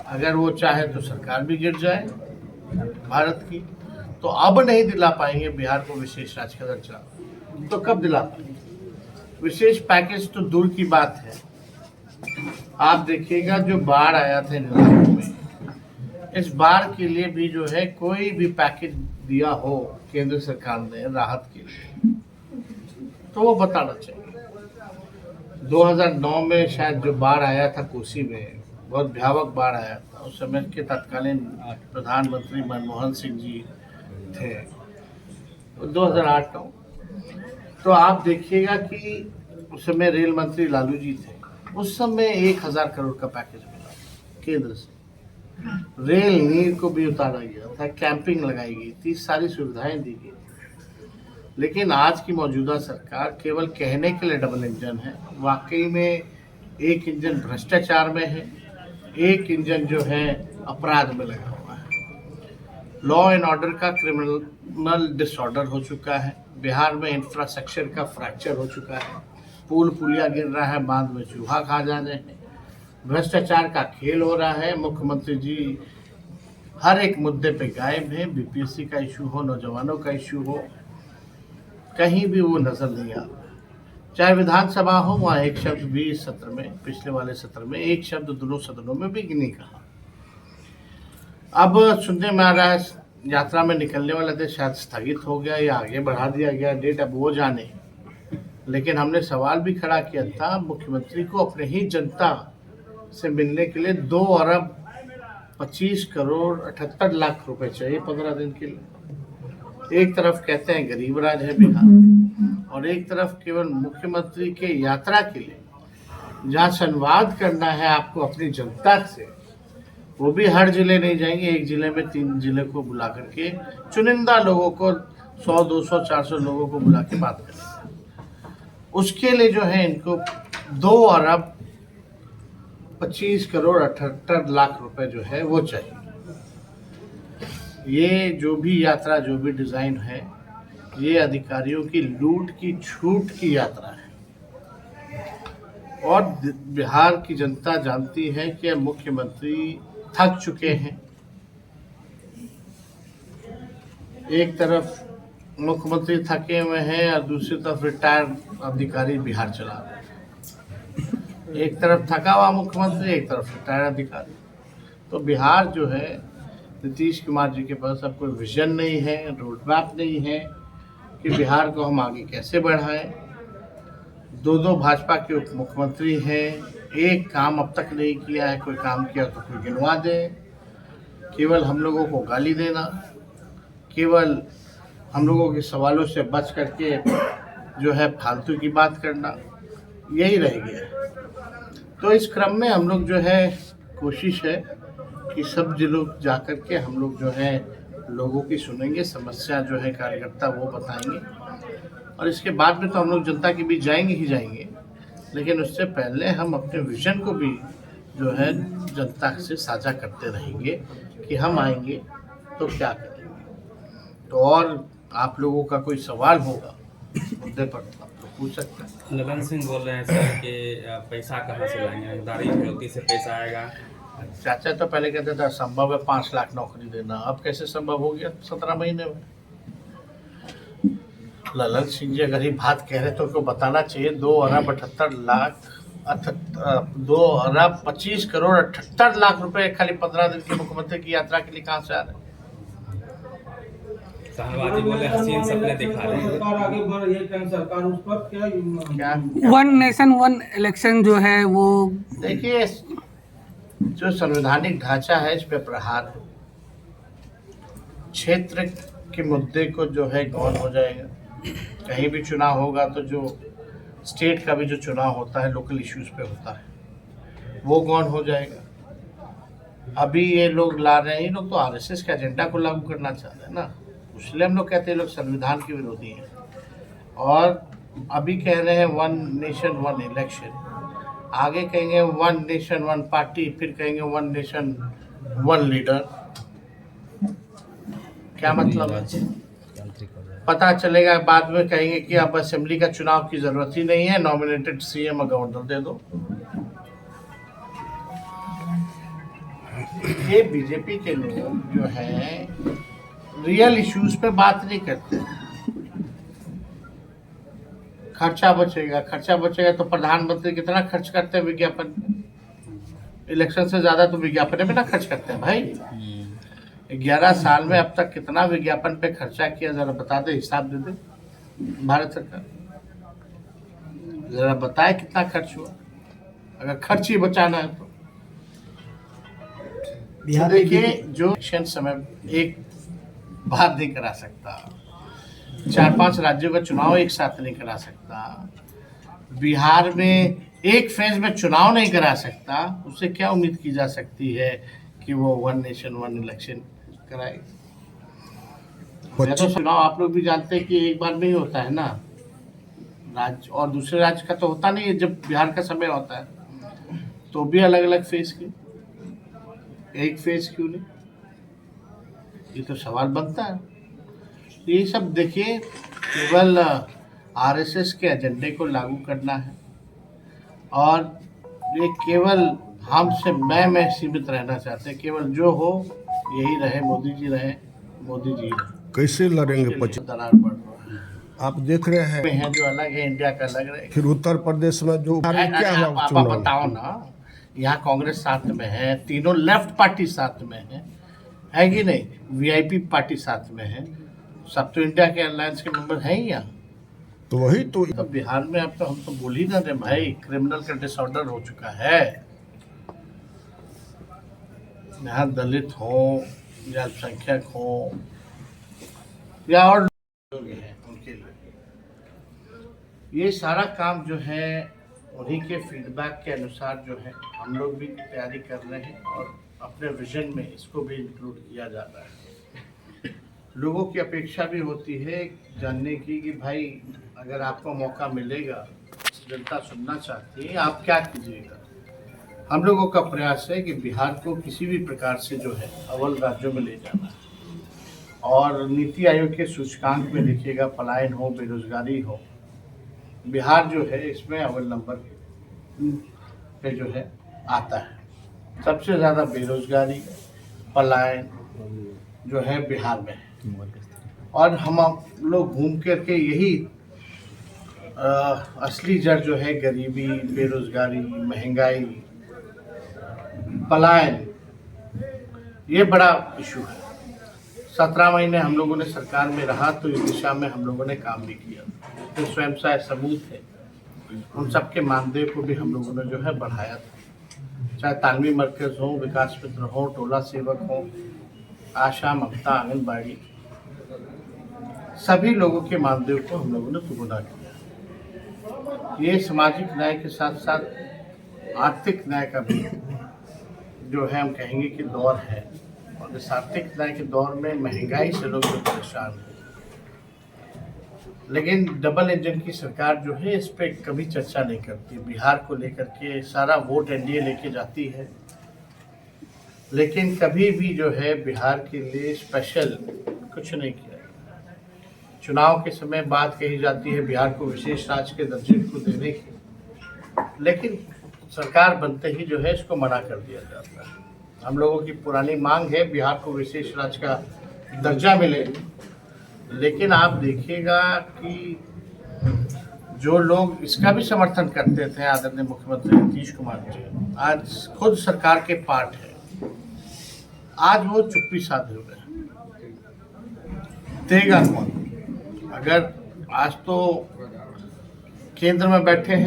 अगर वो चाहे तो सरकार भी गिर जाए भारत की, तो अब नहीं दिला पाएंगे बिहार को विशेष राज्य का दर्जा, तो कब दिला पाएंगे? विशेष पैकेज तो दूर की बात है। आप देखिएगा जो बाढ़ आया था इन इलाकों में, इस बाढ़ के लिए भी जो है कोई भी पैकेज दिया हो केंद्र सरकार ने राहत के लिए, तो वो बताना चाहिए। 2009 में शायद जो बाढ़ आया था कोसी में, बहुत भयावक बाढ़ आया था, उस समय के तत्कालीन प्रधानमंत्री मनमोहन सिंह जी थे, 2008-9। तो आप देखिएगा कि उस समय रेल मंत्री लालू जी थे, उस समय 1000 करोड़ का पैकेज मिला केंद्र से। रेल नीर को भी उतारा गया था, कैंपिंग लगाई गई थी, सारी सुविधाएं दी गई। लेकिन आज की मौजूदा सरकार केवल कहने के लिए डबल इंजन है, वाकई में एक इंजन भ्रष्टाचार में है, एक इंजन जो है अपराध में लगा हुआ है। लॉ एंड ऑर्डर का क्रिमिनल डिसऑर्डर हो चुका है, बिहार में इंफ्रास्ट्रक्चर का फ्रैक्चर हो चुका है, पुल पुलिया गिर रहा है, बांध में चूहा खा जा रहे हैं, भ्रष्टाचार का खेल हो रहा है। मुख्यमंत्री जी हर एक मुद्दे पे गायब है, बीपीएससी का इशू हो, नौजवानों का इशू हो, कहीं भी वो नजर नहीं आ रहा। चाहे विधानसभा हो, वहाँ एक शब्द भी इस सत्र में, पिछले वाले सत्र में एक शब्द दोनों सदनों में भी नहीं कहा। अब सुनने में आ रहा है यात्रा में निकलने वाला देश शायद स्थगित हो गया या आगे बढ़ा दिया गया डेट, अब वो जाने। लेकिन हमने सवाल भी खड़ा किया था मुख्यमंत्री को अपने ही जनता से मिलने के लिए 2 अरब 25 करोड़ 78 लाख रुपए चाहिए 15 दिन के लिए। एक तरफ कहते हैं गरीब राज है बिहार, और एक तरफ केवल मुख्यमंत्री के यात्रा के लिए जहाँ संवाद करना है आपको अपनी जनता से, वो भी हर जिले नहीं जाएंगे, एक जिले में 3 जिले को बुला करके चुनिंदा लोगों को 100 200 400 लोगों को बुला के बात करें। उसके लिए जो है इनको 2 अरब 25 करोड़ 78 लाख रुपए जो है वो चाहिए। ये जो भी यात्रा, जो भी डिजाइन है, ये अधिकारियों की लूट की छूट की यात्रा है। और बिहार की जनता जानती है कि मुख्यमंत्री थक चुके हैं। एक तरफ मुख्यमंत्री थके हुए हैं और दूसरी तरफ रिटायर्ड अधिकारी बिहार चला रहे हैं। एक तरफ थका हुआ मुख्यमंत्री, एक तरफ रिटायर्ड अधिकारी। तो बिहार जो है, नीतीश कुमार जी के पास अब कोई विजन नहीं है, रोड मैप नहीं है कि बिहार को हम आगे कैसे बढ़ाएं। 2 भाजपा के उप मुख्यमंत्री हैं, एक काम अब तक नहीं किया है, कोई काम किया तो कोई गिनवा दे। केवल हम लोगों को गाली देना, केवल हम लोगों के सवालों से बच करके जो है फालतू की बात करना, यही रह गया है। तो इस क्रम में हम लोग जो है, कोशिश है कि सब जिलों जा कर के हम लोग जो है लोगों की सुनेंगे, समस्या जो है कार्यकर्ता वो बताएंगे, और इसके बाद में तो हम लोग जनता के बीच जाएंगे ही जाएंगे। लेकिन उससे पहले हम अपने विजन को भी जो है जनता से साझा करते रहेंगे कि हम आएंगे तो क्या करेंगे। तो और आप लोगों का कोई सवाल होगा मुद्दे पर तो आप लोग पूछ सकते हैं। ललन सिंह बोल रहे हैं सर कि पैसा कहाँ से लाएंगे, दारी कटौती से पैसा आएगा। चाचा तो पहले कहते थे संभव है 5 लाख नौकरी देना, अब कैसे संभव हो गया 17 महीने में? ललन सिंह जी अगर ये बात कह रहे तो उनको बताना चाहिए 2 अरब 78 लाख 2 अरब 25 करोड़ 78 लाख रुपए खाली 15 दिन की मुख्यमंत्री की यात्रा के लिए कहाँ से आ रहे हैं? शाहनवाजी बोले हसीन सपने दिखा रहे हैं। सरकार उस पर क्या 1 नेशन 1 इलेक्शन जो है वो, देखिए, जो संवैधानिक ढांचा है इस पे प्रहार है। क्षेत्र के मुद्दे को जो है गौन हो जाएगा। कहीं भी चुनाव होगा तो जो स्टेट का भी जो चुनाव होता है लोकल इश्यूज पे होता है, वो गौन हो जाएगा। अभी ये लोग ला रहे हैं, ये लोग तो आरएसएस के एजेंडा को लागू करना चाहते हैं ना, इसलिए हम लोग कहते हैं लोग संविधान के विरोधी हैं। और अभी कह रहे हैं 1 नेशन 1 इलेक्शन, आगे कहेंगे 1 नेशन 1 पार्टी, फिर कहेंगे 1 नेशन 1 लीडर। क्या मतलब है? पता चलेगा बाद में कहेंगे कि अब असेंबली का चुनाव की जरूरत ही नहीं है, नॉमिनेटेड सीएम और गवर्नर दे दो। ये बीजेपी के लोग जो हैं रियल इश्यूज पे बात नहीं करते। खर्चा बचेगा तो प्रधानमंत्री कितना खर्च करते हैं विज्ञापन में? इलेक्शन से ज्यादा तो विज्ञापन में ना खर्च करते हैं भाई। 11 साल में अब तक कितना विज्ञापन पे खर्चा किया, जरा बता दे, हिसाब दे दे भारत सरकार, जरा बताए कितना खर्च हुआ, अगर खर्च ही बचाना है तो। बिहार देखिए, जो इलेक्शन समय एक बार नहीं करा सकता, 4-5 राज्यों का चुनाव एक साथ नहीं करा सकता, बिहार में एक फेज में चुनाव नहीं करा सकता, उससे क्या उम्मीद की जा सकती है कि वो 1 नेशन 1 इलेक्शन कराए? या तो चुनाव आप लोग भी जानते हैं कि एक बार नहीं होता है ना, राज्य और दूसरे राज्य का तो होता नहीं है। जब बिहार का समय होता है तो भी अलग अलग फेज के, एक फेज क्यों नहीं? ये तो सवाल बनता है। ये सब देखिए, केवल आरएसएस के एजेंडे को लागू करना है और ये केवल हमसे मैं सीमित रहना चाहते हैं। केवल जो हो यही रहे, मोदी जी रहे। कैसे लड़ेंगे? दरार बढ़ रहा है, आप देख रहे हैं जो अलग है, इंडिया का अलग रहे। फिर उत्तर प्रदेश में जो क्या हुआ आप चुनाव? बताओ ना, यहाँ कांग्रेस साथ में है, तीनों लेफ्ट पार्टी साथ में है कि नहीं? वीआईपी पार्टी साथ में है, सब तो इंडिया के अलायंस के मेंबर हैं ही यहाँ। तो वही तो बिहार में अब तो हम तो बोल ही ना रहे भाई, क्रिमिनल का डिसऑर्डर हो चुका है। यहाँ दलित हो या अल्पसंख्यक हो या और लोग हैं, उनके लिए ये सारा काम जो है उन्हीं के फीडबैक के अनुसार जो है हम लोग भी तैयारी कर रहे हैं और अपने विजन में इसको भी इंक्लूड किया जा रहा है। लोगों की अपेक्षा भी होती है जानने की कि भाई अगर आपको मौका मिलेगा, जनता सुनना चाहती है, आप क्या कीजिएगा। हम लोगों का प्रयास है कि बिहार को किसी भी प्रकार से जो है अव्वल राज्यों में ले जाना है और नीति आयोग के सूचकांक में देखिएगा, पलायन हो, बेरोजगारी हो, बिहार जो है इसमें अव्वल नंबर पे जो है आता है। सबसे ज़्यादा बेरोजगारी, पलायन जो है बिहार में है और हम लोग घूम कर के यही असली जड़ जो है गरीबी, बेरोजगारी, महंगाई, पलायन, ये बड़ा इशू है। 17 महीने हम लोगों ने सरकार में रहा तो इस दिशा में हम लोगों ने काम भी किया। तो स्वयं सहायता समूह थे, उन सबके मानदेय को भी हम लोगों ने जो है बढ़ाया था। चाहे तालमी मरकज हो, विकास मित्र हो, टोला सेवक हो, आशा, ममता, आंगनबाड़ी, सभी लोगों के मानदेय को हम लोगों ने दुगुना किया। ये सामाजिक न्याय के साथ साथ आर्थिक न्याय का भी जो है हम कहेंगे कि दौर है और इस आर्थिक न्याय के दौर में महंगाई से लोग जो परेशान हैं, लेकिन डबल इंजन की सरकार जो है इस पर कभी चर्चा नहीं करती। बिहार को लेकर के सारा वोट एनडीए लेके जाती है, लेकिन कभी भी जो है बिहार के लिए स्पेशल कुछ नहीं किया। चुनाव के समय बात कही जाती है बिहार को विशेष राज्य के दर्जे को देने की, लेकिन सरकार बनते ही जो है इसको मना कर दिया जाता है। हम लोगों की पुरानी मांग है बिहार को विशेष राज्य का दर्जा मिले, लेकिन आप देखिएगा कि जो लोग इसका भी समर्थन करते थे, आदरणीय मुख्यमंत्री नीतीश कुमार जी, आज खुद सरकार के पार्ट है, आज वो चुप्पी साधे हुए हैं। देगा कौन? अगर आज तो केंद्र में बैठे हैं